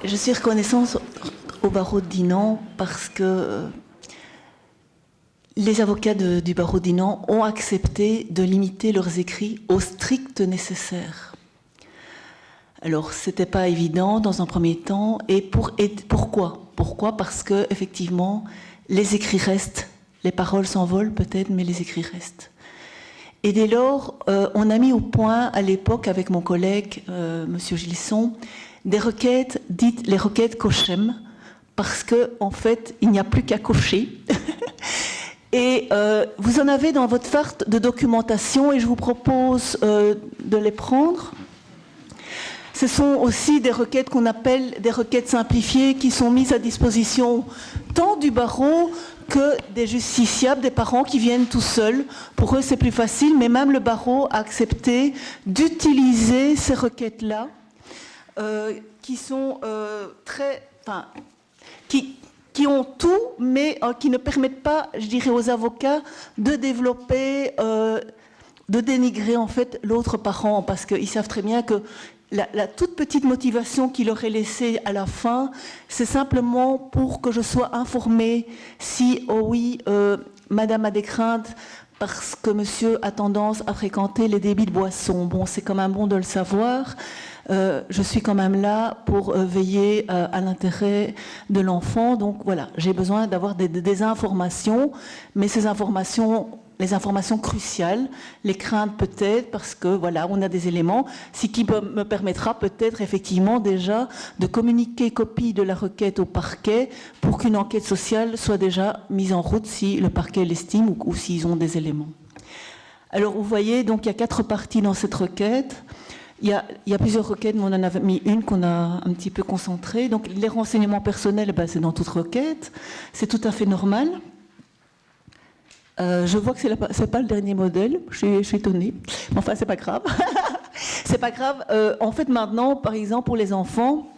Je suis reconnaissante au barreau de Dinan parce que les avocats du barreau de Dinan ont accepté de limiter leurs écrits au strict nécessaire. Alors, ce n'était pas évident dans un premier temps. Et pourquoi ? Pourquoi ? Parce que, effectivement, les écrits restent. Les paroles s'envolent peut-être, mais les écrits restent. Et dès lors, on a mis au point, à l'époque, avec mon collègue, Monsieur Gilson, des requêtes dites les requêtes Cochem, parce qu'en fait, il n'y a plus qu'à cocher. Et vous en avez dans votre charte de documentation, et je vous propose de les prendre. Ce sont aussi des requêtes qu'on appelle des requêtes simplifiées, qui sont mises à disposition tant du barreau que des justiciables, des parents qui viennent tout seuls. Pour eux, c'est plus facile, mais même le barreau a accepté d'utiliser ces requêtes-là, qui sont qui ont tout, mais qui ne permettent pas, je dirais, aux avocats de développer, de dénigrer en fait l'autre parent, parce qu'ils savent très bien que la toute petite motivation qu'il aurait laissée à la fin, c'est simplement pour que je sois informée si, oh oui, madame a des craintes parce que monsieur a tendance à fréquenter les débits de boissons. Bon, c'est quand même bon de le savoir. Je suis quand même là pour veiller à l'intérêt de l'enfant. Donc voilà, j'ai besoin d'avoir des informations, mais ces informations, les informations cruciales, les craintes peut-être, parce que voilà, on a des éléments, ce qui me permettra peut-être effectivement déjà de communiquer copie de la requête au parquet pour qu'une enquête sociale soit déjà mise en route si le parquet l'estime ou s'ils ont des éléments. Alors vous voyez, donc il y a 4 parties dans cette requête. Il y a plusieurs requêtes, mais on en a mis une qu'on a un petit peu concentrée. Donc les renseignements personnels, c'est dans toute requête. C'est tout à fait normal. Je vois que c'est pas le dernier modèle. Je suis étonnée. Enfin, c'est pas grave. C'est pas grave. En fait, maintenant, par exemple, pour les enfants,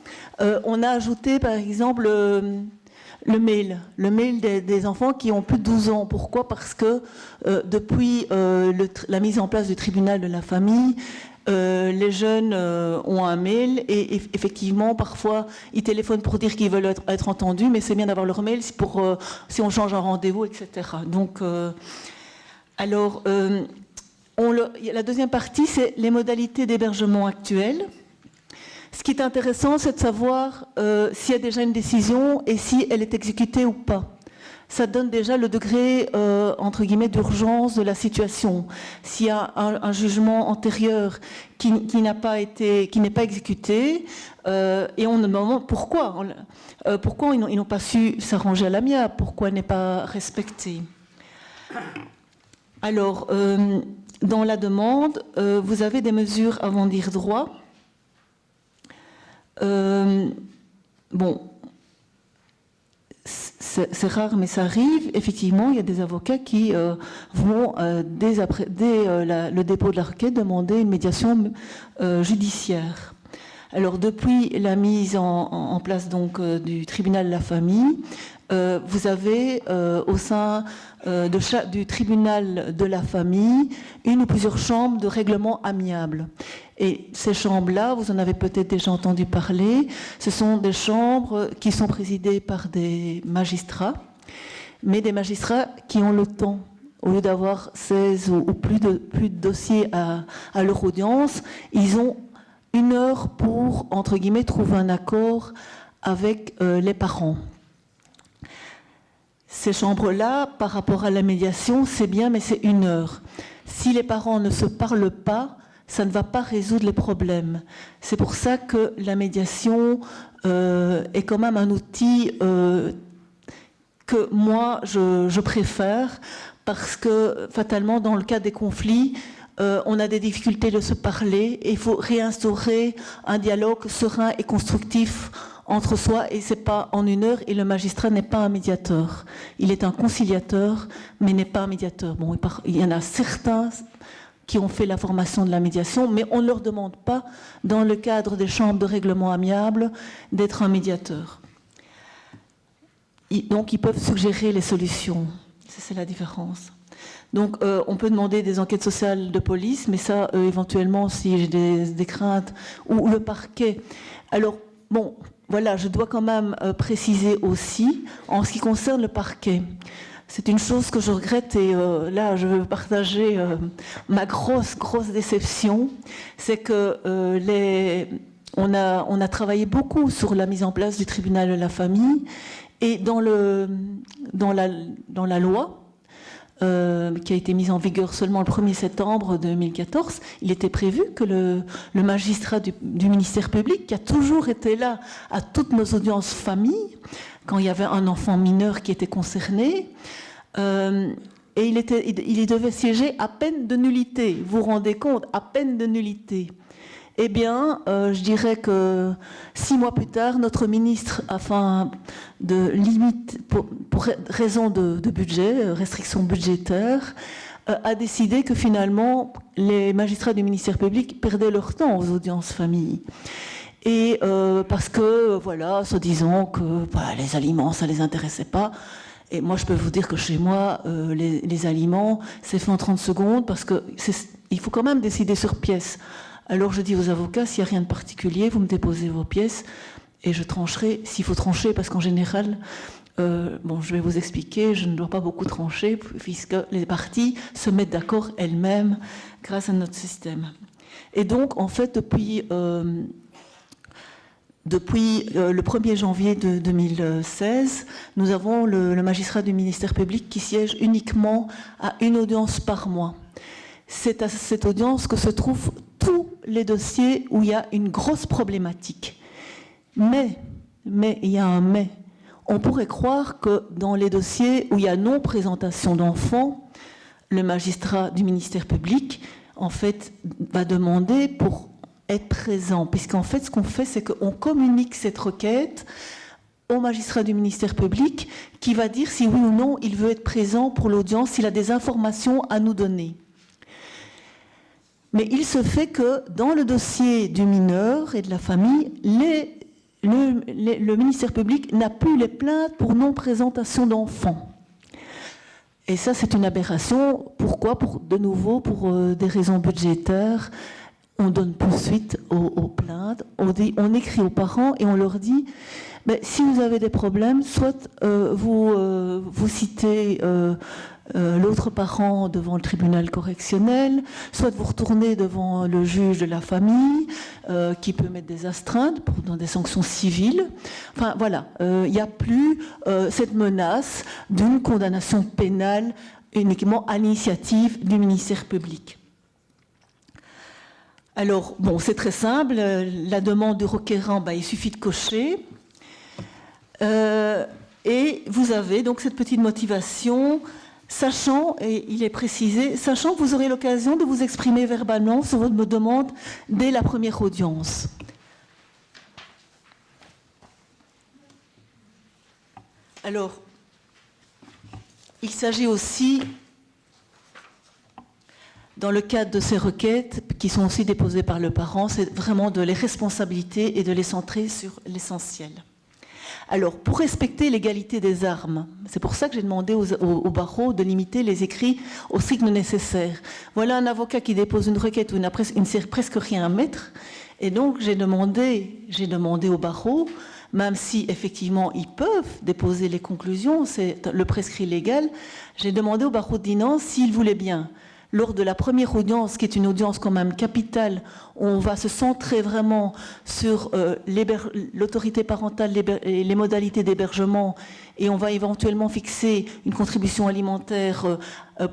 on a ajouté, par exemple, le mail des enfants qui ont plus de 12 ans. Pourquoi ? Parce que depuis la mise en place du tribunal de la famille, les jeunes ont un mail et effectivement, parfois, ils téléphonent pour dire qu'ils veulent être entendus, mais c'est bien d'avoir leur mail si on change un rendez-vous, etc. Donc, la deuxième partie, c'est les modalités d'hébergement actuelles. Ce qui est intéressant, c'est de savoir s'il y a déjà une décision et si elle est exécutée ou pas. Ça donne déjà le degré, entre guillemets, d'urgence de la situation. S'il y a un jugement antérieur qui n'est pas exécuté, et on me demande pourquoi ils n'ont pas su s'arranger à l'amiable, pourquoi elle n'est pas respectée. Alors, dans la demande, vous avez des mesures avant dire droit. Bon. C'est rare, mais ça arrive. Effectivement, il y a des avocats qui vont, dès le dépôt de la requête, demander une médiation judiciaire. Alors, depuis la mise en place donc, du tribunal de la famille, vous avez au sein du tribunal de la famille une ou plusieurs chambres de règlement amiable. Et ces chambres-là, vous en avez peut-être déjà entendu parler, ce sont des chambres qui sont présidées par des magistrats, mais des magistrats qui ont le temps. Au lieu d'avoir 16 ou plus de dossiers à leur audience, ils ont 1 heure pour, entre guillemets, trouver un accord avec les parents. Ces chambres-là, par rapport à la médiation, c'est bien, mais c'est 1 heure. Si les parents ne se parlent pas, ça ne va pas résoudre les problèmes. C'est pour ça que la médiation est quand même un outil que moi, je préfère, parce que fatalement, dans le cas des conflits, on a des difficultés de se parler et il faut réinstaurer un dialogue serein et constructif entre soi, et c'est pas en 1 heure, et le magistrat n'est pas un médiateur. Il est un conciliateur, mais n'est pas un médiateur. Bon, il y en a certains qui ont fait la formation de la médiation, mais on ne leur demande pas, dans le cadre des chambres de règlement amiable, d'être un médiateur. Donc, ils peuvent suggérer les solutions. C'est la différence. Donc, on peut demander des enquêtes sociales de police, mais ça, éventuellement, si j'ai des craintes, ou le parquet. Alors, bon, voilà, je dois quand même préciser aussi, en ce qui concerne le parquet, c'est une chose que je regrette et là je veux partager ma grosse déception, c'est que on a travaillé beaucoup sur la mise en place du tribunal de la famille et dans la loi qui a été mise en vigueur seulement le 1er septembre 2014, il était prévu que le magistrat du ministère public, qui a toujours été là à toutes nos audiences famille, quand il y avait un enfant mineur qui était concerné, et il devait siéger à peine de nullité. Vous vous rendez compte, à peine de nullité. Eh bien, je dirais que 6 mois plus tard, notre ministre, afin de limite, pour raison de budget, restrictions budgétaires, a décidé que finalement, les magistrats du ministère public perdaient leur temps aux audiences famille. Et parce que, voilà, soi-disant que les aliments, ça ne les intéressait pas. Et moi, je peux vous dire que chez moi, les aliments, c'est fait en 30 secondes parce qu'il faut quand même décider sur pièce. Alors je dis aux avocats, s'il n'y a rien de particulier, vous me déposez vos pièces et je trancherai s'il faut trancher, parce qu'en général, je vais vous expliquer, je ne dois pas beaucoup trancher puisque les parties se mettent d'accord elles-mêmes grâce à notre système. Et donc, en fait, depuis le 1er janvier de 2016, nous avons le magistrat du ministère public qui siège uniquement à une audience par mois. C'est à cette audience que se trouvent tous les dossiers où il y a une grosse problématique. Mais, il y a un mais. On pourrait croire que dans les dossiers où il y a non-présentation d'enfants, le magistrat du ministère public, en fait, va demander pour être présent. Puisqu'en fait, ce qu'on fait, c'est qu'on communique cette requête au magistrat du ministère public qui va dire si oui ou non il veut être présent pour l'audience, s'il a des informations à nous donner. Mais il se fait que dans le dossier du mineur et de la famille, le ministère public n'a plus les plaintes pour non-présentation d'enfants. Et ça, c'est une aberration. Pourquoi ? De nouveau, pour des raisons budgétaires. On donne plus suite aux plaintes. On écrit aux parents et on leur dit si vous avez des problèmes, soit vous citez l'autre parent devant le tribunal correctionnel, soit vous retournez devant le juge de la famille qui peut mettre des astreintes dans des sanctions civiles. Enfin voilà, il n'y a plus cette menace d'une condamnation pénale uniquement à l'initiative du ministère public. Alors, bon, c'est très simple. La demande du requérant, il suffit de cocher. Et vous avez donc cette petite motivation, sachant, et il est précisé, sachant que vous aurez l'occasion de vous exprimer verbalement sur votre demande dès la première audience. Alors, il s'agit aussi, dans le cadre de ces requêtes, qui sont aussi déposées par le parent, c'est vraiment de les responsabiliser et de les centrer sur l'essentiel. Alors, pour respecter l'égalité des armes, c'est pour ça que j'ai demandé au barreau de limiter les écrits au strict nécessaire. Voilà un avocat qui dépose une requête où il ne sert presque rien à mettre, et donc j'ai demandé au barreau, même si effectivement ils peuvent déposer les conclusions, c'est le prescrit légal, j'ai demandé au barreau de Dinan s'il voulait bien. Lors de la première audience, qui est une audience quand même capitale, on va se centrer vraiment sur l'autorité parentale et les modalités d'hébergement, et on va éventuellement fixer une contribution alimentaire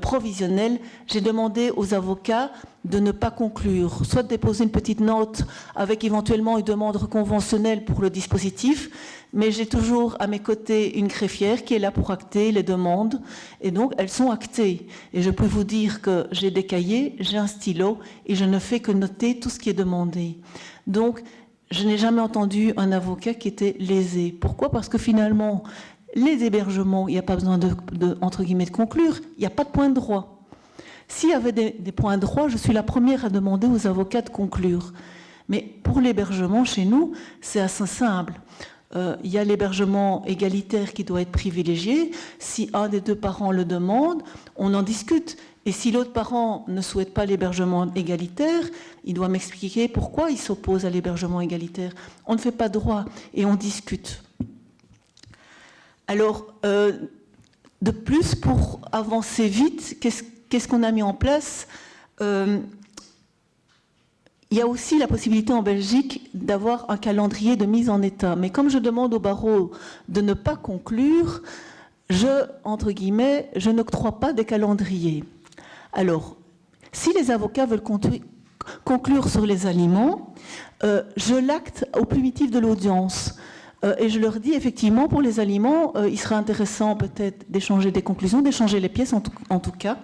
provisionnelle. J'ai demandé aux avocats de ne pas conclure, soit de déposer une petite note avec éventuellement une demande conventionnelle pour le dispositif, mais j'ai toujours à mes côtés une greffière qui est là pour acter les demandes, et donc elles sont actées. Et je peux vous dire que j'ai des cahiers, j'ai un stylo, et je ne fais que noter tout ce qui est demandé. Donc, je n'ai jamais entendu un avocat qui était lésé. Pourquoi ? Parce que finalement, les hébergements, il n'y a pas besoin entre guillemets, de conclure, il n'y a pas de point de droit. S'il y avait des points de droit, je suis la première à demander aux avocats de conclure. Mais pour l'hébergement, chez nous, c'est assez simple. Il y a l'hébergement égalitaire qui doit être privilégié. Si un des deux parents le demande, on en discute. Et si l'autre parent ne souhaite pas l'hébergement égalitaire, il doit m'expliquer pourquoi il s'oppose à l'hébergement égalitaire. On ne fait pas droit et on discute. Alors, de plus, pour avancer vite, qu'est-ce qu'on a mis en place ? Il y a aussi la possibilité en Belgique d'avoir un calendrier de mise en état. Mais comme je demande au barreau de ne pas conclure, entre guillemets, je n'octroie pas des calendriers. Alors, si les avocats veulent conclure sur les aliments, je l'acte au primitif de l'audience. Et je leur dis, effectivement, pour les aliments, il serait intéressant peut-être d'échanger des conclusions, d'échanger les pièces en tout cas.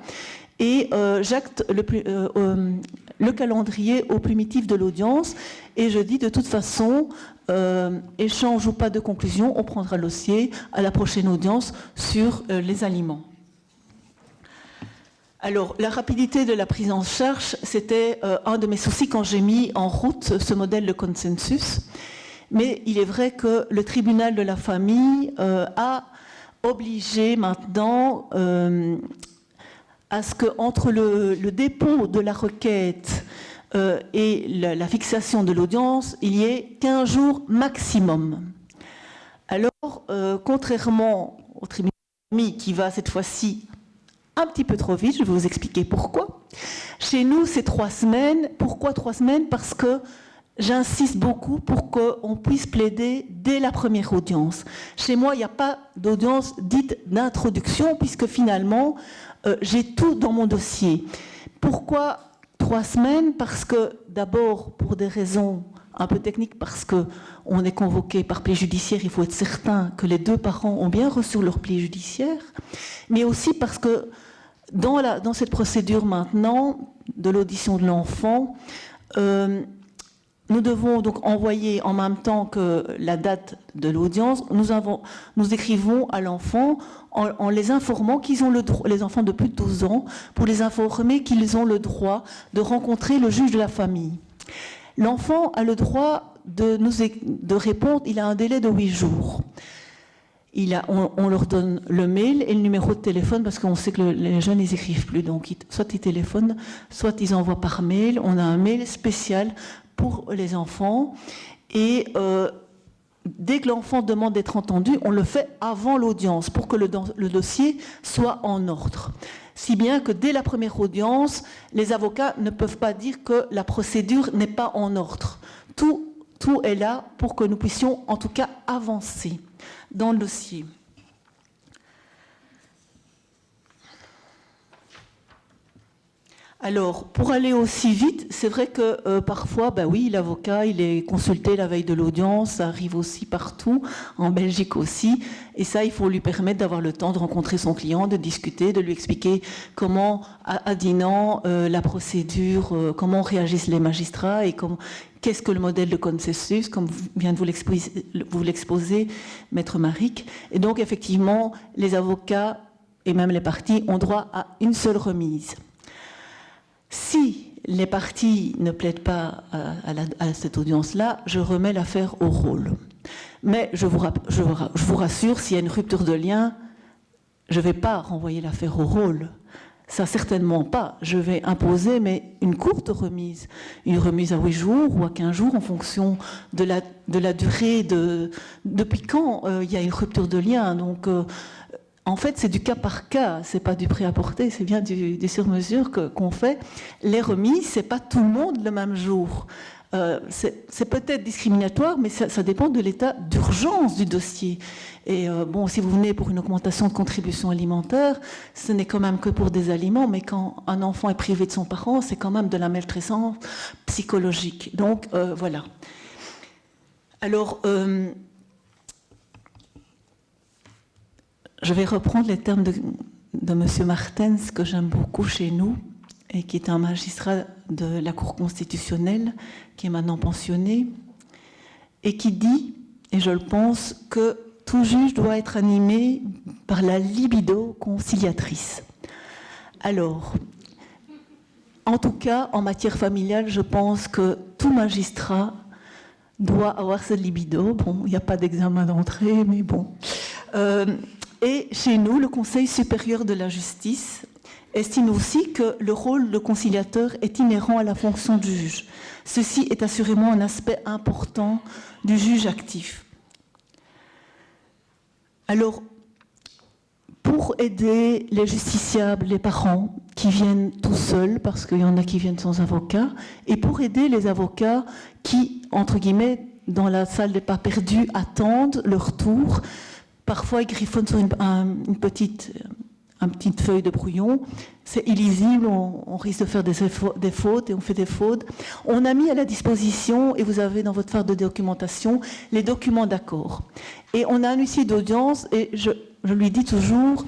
Et j'acte le calendrier au primitif de l'audience. Et je dis, de toute façon, échange ou pas de conclusion, on prendra le dossier à la prochaine audience sur les aliments. Alors, la rapidité de la prise en charge, c'était un de mes soucis quand j'ai mis en route ce modèle de consensus. Mais il est vrai que le tribunal de la famille a obligé maintenant à ce qu'entre le dépôt de la requête et la fixation de l'audience, il y ait 15 jours maximum. Alors, contrairement au tribunal de la famille qui va cette fois-ci un petit peu trop vite, je vais vous expliquer pourquoi. Chez nous, c'est 3 semaines. Pourquoi 3 semaines ? Parce que j'insiste beaucoup pour qu'on puisse plaider dès la première audience. Chez moi, il n'y a pas d'audience dite d'introduction, puisque finalement, j'ai tout dans mon dossier. Pourquoi 3 semaines ? Parce que, d'abord, pour des raisons un peu techniques, parce qu'on est convoqué par pli judiciaire, il faut être certain que les 2 parents ont bien reçu leur pli judiciaire, mais aussi parce que dans cette procédure maintenant de l'audition de l'enfant, nous devons donc envoyer en même temps que la date de l'audience, nous écrivons à l'enfant en les informant qu'ils ont le droit, les enfants de plus de 12 ans, pour les informer qu'ils ont le droit de rencontrer le juge de la famille. L'enfant a le droit de répondre, il a un délai de 8 jours. On leur donne le mail et le numéro de téléphone parce qu'on sait que les jeunes, ils écrivent plus. Donc, soit ils téléphonent, soit ils envoient par mail. On a un mail spécial pour les enfants. Et dès que l'enfant demande d'être entendu, on le fait avant l'audience pour que le dossier soit en ordre. Si bien que dès la première audience, les avocats ne peuvent pas dire que la procédure n'est pas en ordre. Tout est là pour que nous puissions en tout cas avancer dans le dossier. Alors, pour aller aussi vite, c'est vrai que parfois, oui, l'avocat, il est consulté la veille de l'audience, ça arrive aussi partout, en Belgique aussi, et ça, il faut lui permettre d'avoir le temps de rencontrer son client, de discuter, de lui expliquer comment, à Dinan, la procédure, comment réagissent les magistrats et qu'est-ce que le modèle de consensus, comme vient de vous l'exposer, Maître Maric. Et donc, effectivement, les avocats et même les parties ont droit à une seule remise. Si les parties ne plaident pas à cette audience-là, je remets l'affaire au rôle. Mais je vous rassure, s'il y a une rupture de lien, je ne vais pas renvoyer l'affaire au rôle. Ça, certainement pas. Je vais imposer, mais une courte remise. Une remise à 8 jours ou à 15 jours en fonction de la durée depuis quand il y a une rupture de lien. Donc, en fait, c'est du cas par cas, c'est pas du prêt-à-porter, c'est bien du sur-mesure qu'on fait. Les remises, c'est pas tout le monde le même jour. C'est peut-être discriminatoire, mais ça dépend de l'état d'urgence du dossier. Et si vous venez pour une augmentation de contribution alimentaire, ce n'est quand même que pour des aliments, mais quand un enfant est privé de son parent, c'est quand même de la maltraitance psychologique. Donc, voilà. Alors, je vais reprendre les termes de M. Martens, que j'aime beaucoup chez nous, et qui est un magistrat de la Cour constitutionnelle, qui est maintenant pensionné, et qui dit, et je le pense, que tout juge doit être animé par la libido conciliatrice. Alors, en tout cas, en matière familiale, je pense que tout magistrat doit avoir cette libido. Bon, il n'y a pas d'examen d'entrée, mais bon. Et chez nous, le Conseil supérieur de la justice estime aussi que le rôle de conciliateur est inhérent à la fonction du juge. Ceci est assurément un aspect important du juge actif. Alors, pour aider les justiciables, les parents qui viennent tout seuls, parce qu'il y en a qui viennent sans avocat, et pour aider les avocats qui, entre guillemets, dans la salle des pas perdus, attendent leur tour. Parfois, ils griffonnent sur une petite feuille de brouillon. C'est illisible, on risque de faire des fautes et on fait des fautes. On a mis à la disposition, et vous avez dans votre phare de documentation, les documents d'accord. Et on a un huissier d'audience, et je lui dis toujours,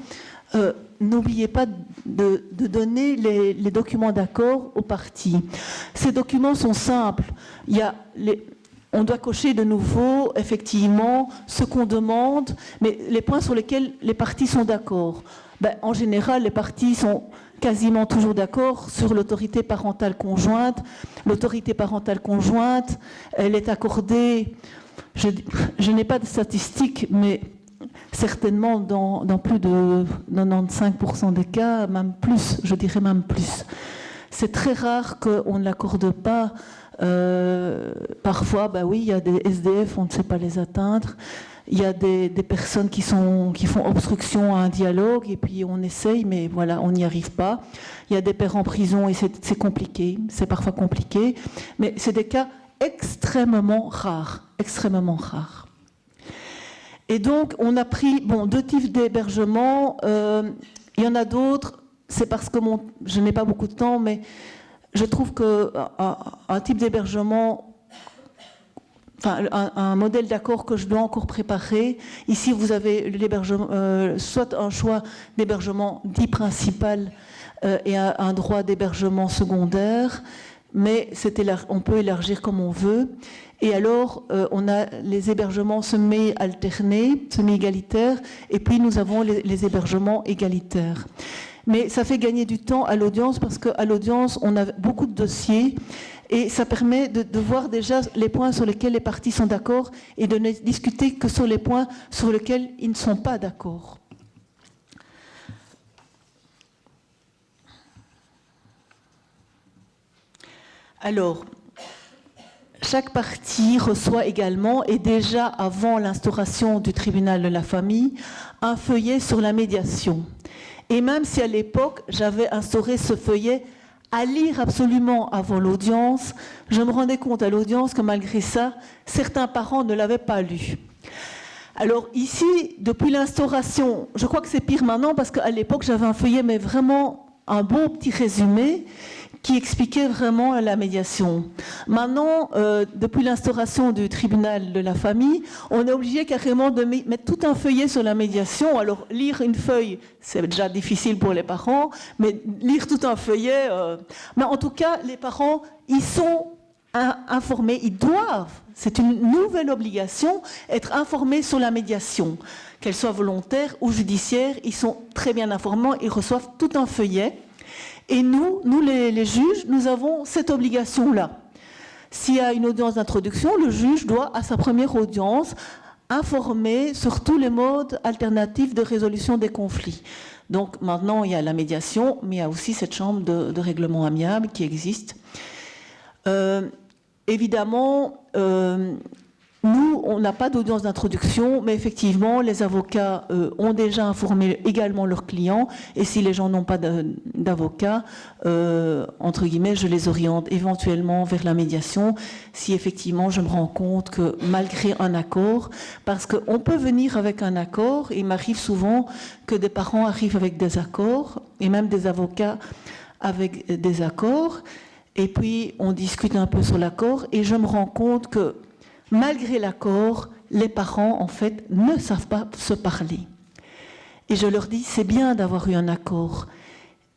n'oubliez pas de donner les documents d'accord aux parties. Ces documents sont simples. On doit cocher de nouveau, effectivement, ce qu'on demande, mais les points sur lesquels les parties sont d'accord. En général, les parties sont quasiment toujours d'accord sur l'autorité parentale conjointe. L'autorité parentale conjointe, elle est accordée, je n'ai pas de statistiques, mais certainement dans plus de 95% des cas, même plus, je dirais même plus. C'est très rare qu'on ne l'accorde pas. Parfois, oui, il y a des SDF, on ne sait pas les atteindre. Il y a des personnes qui font obstruction à un dialogue et puis on essaye, mais voilà, on n'y arrive pas. Il y a des pères en prison et c'est compliqué, c'est parfois compliqué, mais c'est des cas extrêmement rares, extrêmement rares. Et donc, on a pris deux types d'hébergement. Il y en a d'autres, c'est parce que je n'ai pas beaucoup de temps, mais je trouve qu'un type d'hébergement, un modèle d'accord que je dois encore préparer. Ici, vous avez l'hébergement, soit un choix d'hébergement dit principal et un droit d'hébergement secondaire, mais on peut élargir comme on veut. Et alors, on a les hébergements semi-alternés, semi-égalitaires, et puis nous avons les hébergements égalitaires. Mais ça fait gagner du temps à l'audience parce qu'à l'audience, on a beaucoup de dossiers et ça permet de voir déjà les points sur lesquels les parties sont d'accord et de ne discuter que sur les points sur lesquels ils ne sont pas d'accord. Alors, chaque partie reçoit également, et déjà avant l'instauration du tribunal de la famille, un feuillet sur la médiation. Et même si à l'époque, j'avais instauré ce feuillet à lire absolument avant l'audience, je me rendais compte à l'audience que malgré ça, certains parents ne l'avaient pas lu. Alors ici, depuis l'instauration, je crois que c'est pire maintenant parce qu'à l'époque, j'avais un feuillet, mais vraiment un bon petit résumé qui expliquait vraiment la médiation. Maintenant, depuis l'instauration du tribunal de la famille, on est obligé carrément de mettre tout un feuillet sur la médiation. Alors, lire une feuille, c'est déjà difficile pour les parents, mais lire tout un feuillet... Mais en tout cas, les parents, ils sont informés, ils doivent, c'est une nouvelle obligation, être informés sur la médiation. Qu'elle soit volontaire ou judiciaire, ils sont très bien informés, ils reçoivent tout un feuillet. Et nous les juges, nous avons cette obligation-là. S'il y a une audience d'introduction, le juge doit, à sa première audience, informer sur tous les modes alternatifs de résolution des conflits. Donc maintenant, il y a la médiation, mais il y a aussi cette chambre de règlement amiable qui existe. Évidemment, nous, on n'a pas d'audience d'introduction, mais effectivement, les avocats ont déjà informé également leurs clients, et si les gens n'ont pas d'avocat, entre guillemets, je les oriente éventuellement vers la médiation, si effectivement je me rends compte que malgré un accord, parce qu'on peut venir avec un accord, et il m'arrive souvent que des parents arrivent avec des accords, et même des avocats avec des accords, et puis on discute un peu sur l'accord, et je me rends compte que malgré l'accord, les parents, en fait, ne savent pas se parler. Et je leur dis, c'est bien d'avoir eu un accord,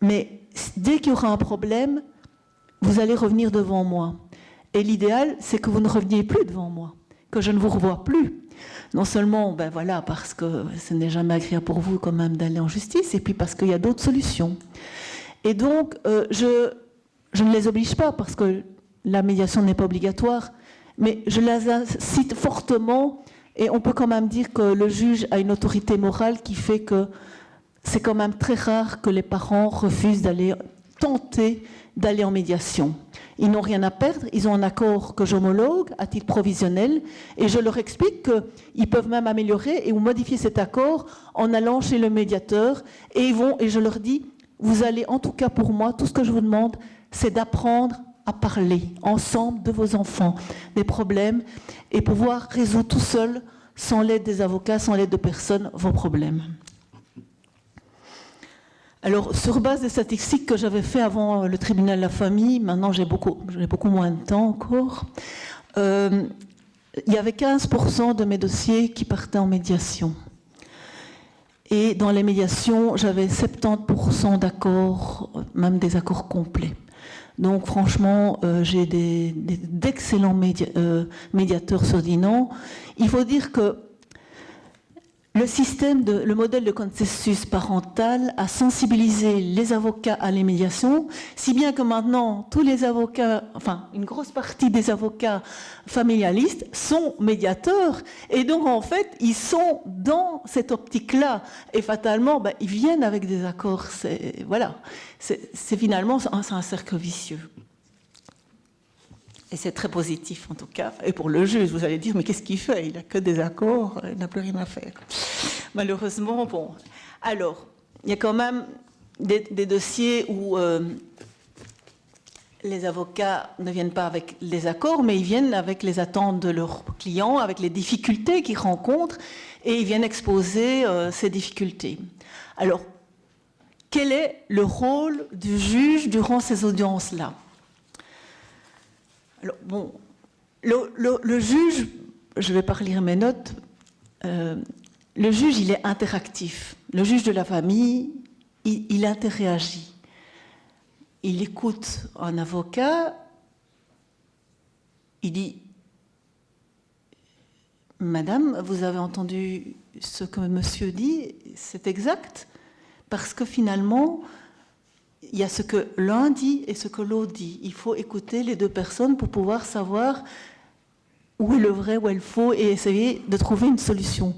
mais dès qu'il y aura un problème, vous allez revenir devant moi. Et l'idéal, c'est que vous ne reveniez plus devant moi, que je ne vous revoie plus. Non seulement, voilà, parce que ce n'est jamais agréable pour vous quand même d'aller en justice, et puis parce qu'il y a d'autres solutions. Et donc, je ne les oblige pas, parce que la médiation n'est pas obligatoire, mais je les incite fortement, et on peut quand même dire que le juge a une autorité morale qui fait que c'est quand même très rare que les parents refusent tenter d'aller en médiation. Ils n'ont rien à perdre, ils ont un accord que j'homologue à titre provisionnel et je leur explique qu'ils peuvent même améliorer et ou modifier cet accord en allant chez le médiateur et je leur dis, vous allez, en tout cas pour moi, tout ce que je vous demande, c'est d'apprendre à parler ensemble de vos enfants, des problèmes et pouvoir résoudre tout seul, sans l'aide des avocats, sans l'aide de personne, vos problèmes. Alors, sur base des statistiques que j'avais fait avant le tribunal de la famille, maintenant j'ai beaucoup moins de temps encore, il y avait 15% de mes dossiers qui partaient en médiation. Et dans les médiations, j'avais 70% d'accords, même des accords complets. Donc franchement, j'ai d'excellents médiateurs sur Dinan. Il faut dire que le modèle de consensus parental a sensibilisé les avocats à les médiations, si bien que maintenant, tous les avocats, enfin une grosse partie des avocats familialistes sont médiateurs. Et donc en fait, ils sont dans cette optique-là. Et fatalement, ils viennent avec des accords. Voilà. C'est finalement un cercle vicieux. Et c'est très positif en tout cas. Et pour le juge, vous allez dire, mais qu'est-ce qu'il fait? Il n'a que des accords, il n'a plus rien à faire. Malheureusement, bon. Alors, il y a quand même des dossiers où les avocats ne viennent pas avec les accords, mais ils viennent avec les attentes de leurs clients, avec les difficultés qu'ils rencontrent, et ils viennent exposer ces difficultés. Alors, quel est le rôle du juge durant ces audiences-là? Alors, bon, le juge, je ne vais pas relire mes notes, le juge, il est interactif. Le juge de la famille, il interagit. Il écoute un avocat, il dit « Madame, vous avez entendu ce que monsieur dit, c'est exact ?» Parce que finalement, il y a ce que l'un dit et ce que l'autre dit. Il faut écouter les deux personnes pour pouvoir savoir où est le vrai, où est le faux et essayer de trouver une solution.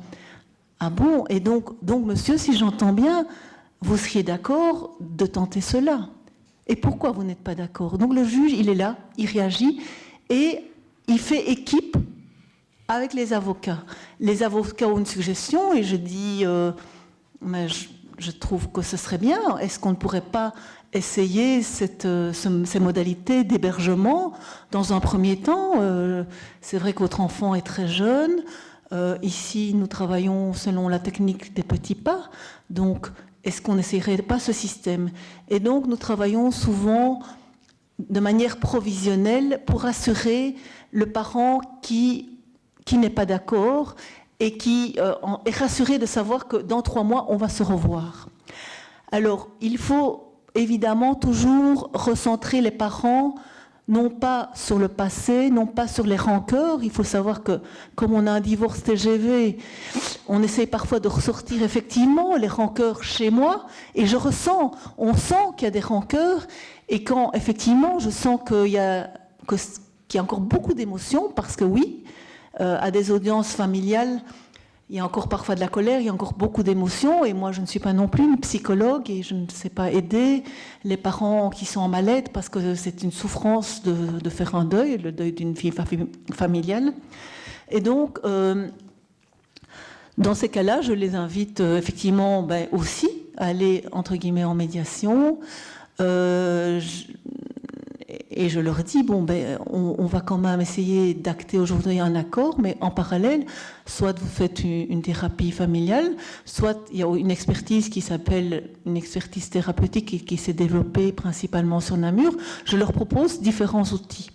Ah bon? Et donc monsieur, si j'entends bien, vous seriez d'accord de tenter cela. Et pourquoi vous n'êtes pas d'accord? Donc le juge, il est là, il réagit et il fait équipe avec les avocats. Les avocats ont une suggestion et je dis, mais je trouve que ce serait bien. Est-ce qu'on ne pourrait pas essayer ces modalités d'hébergement dans un premier temps? C'est vrai que votre enfant est très jeune. Ici, nous travaillons selon la technique des petits pas. Donc, est-ce qu'on n'essayerait pas ce système? Et donc, nous travaillons souvent de manière provisionnelle pour assurer le parent qui n'est pas d'accord et qui est rassuré de savoir que dans 3 mois, on va se revoir. Alors, il faut évidemment toujours recentrer les parents, non pas sur le passé, non pas sur les rancœurs. Il faut savoir que, comme on a un divorce TGV, on essaie parfois de ressortir effectivement les rancœurs chez moi, et on sent qu'il y a des rancœurs, et quand effectivement je sens qu'il y a encore beaucoup d'émotions, parce que oui, à des audiences familiales, il y a encore parfois de la colère, il y a encore beaucoup d'émotions, et moi je ne suis pas non plus une psychologue et je ne sais pas aider les parents qui sont en mal-être parce que c'est une souffrance de faire un deuil, le deuil d'une vie familiale. Et donc, dans ces cas-là, je les invite effectivement aussi à aller entre guillemets en médiation. Et je leur dis, on va quand même essayer d'acter aujourd'hui un accord, mais en parallèle, soit vous faites une thérapie familiale, soit il y a une expertise qui s'appelle une expertise thérapeutique et qui s'est développée principalement sur Namur. Je leur propose différents outils.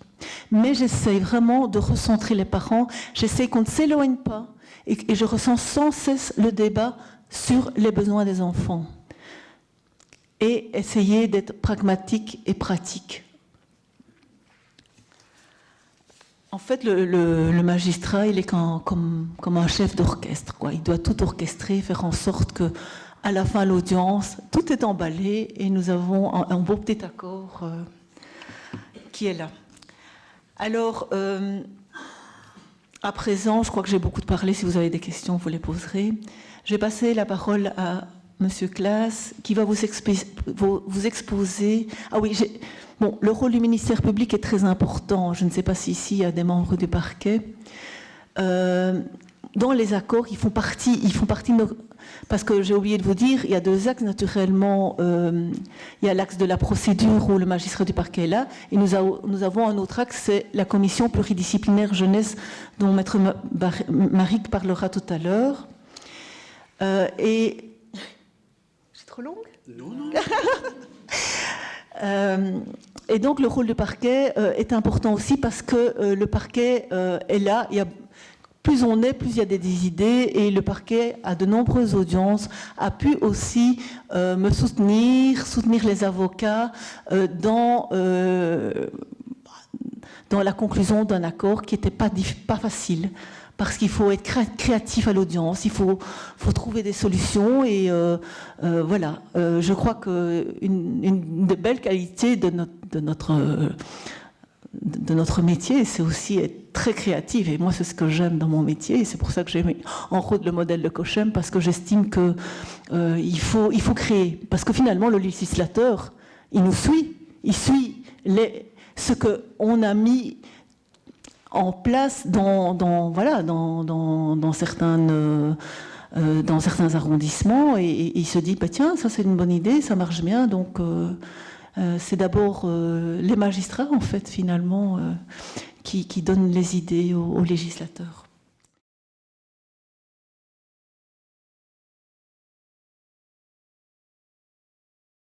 Mais j'essaye vraiment de recentrer les parents, j'essaye qu'on ne s'éloigne pas, et je ressens sans cesse le débat sur les besoins des enfants. Et essayer d'être pragmatique et pratique. En fait, le magistrat, il est comme un chef d'orchestre, quoi. Il doit tout orchestrer, faire en sorte que, à la fin de l'audience, tout est emballé et nous avons un beau petit accord qui est là. Alors, à présent, je crois que j'ai beaucoup parlé. Si vous avez des questions, vous les poserez. Je vais passer la parole à Monsieur Claes, qui va vous exposer. Ah oui, bon, le rôle du ministère public est très important. Je ne sais pas si ici il y a des membres du parquet. Dans les accords, ils font partie de nos... Parce que j'ai oublié de vous dire, il y a deux axes naturellement. Il y a l'axe de la procédure où le magistrat du parquet est là, et nous avons un autre axe, c'est la commission pluridisciplinaire jeunesse dont Maître Maric parlera tout à l'heure. Et c'est trop longue ? Non. Et donc le rôle du parquet est important aussi parce que le parquet est là. Plus on est, plus il y a des idées, et le parquet a de nombreuses audiences, a pu aussi me soutenir les avocats dans la conclusion d'un accord qui n'était pas facile. Parce qu'il faut être créatif à l'audience, il faut trouver des solutions, et voilà. Je crois qu'une des belles qualités de notre métier, c'est aussi être très créatif. Et moi, c'est ce que j'aime dans mon métier. Et c'est pour ça que j'ai mis en route le modèle de Cochem, parce que j'estime que il faut créer. Parce que finalement, le législateur, il nous suit. Il suit ce qu'on a mis en place dans certains arrondissements. Et il se dit, bah, tiens, ça c'est une bonne idée, ça marche bien. Donc... c'est d'abord les magistrats, en fait, finalement, qui donnent les idées aux législateurs.